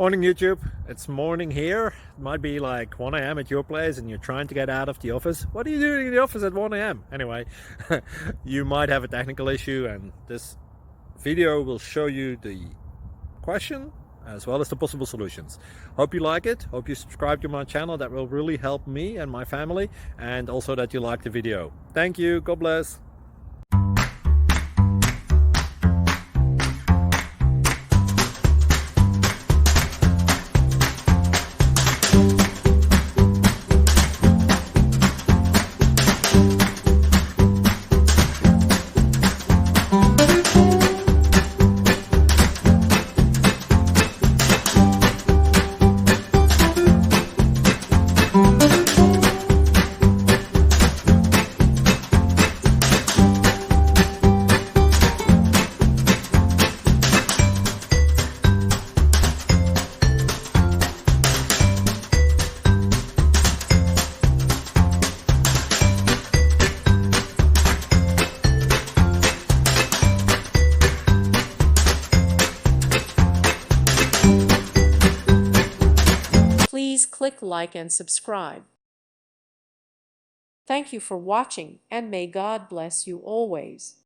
Morning YouTube, it's morning here. It might be like 1 a.m. at your place and you're trying to get out of the office. What are you doing in the office at 1 a.m.? Anyway, you might have a technical issue and this video will show you the question as well as the possible solutions. Hope you like it, hope you subscribe to my channel. That will really help me and my family, and also that you like the video. Thank you, God bless. Please click like and subscribe. Thank you for watching, and may God bless you always.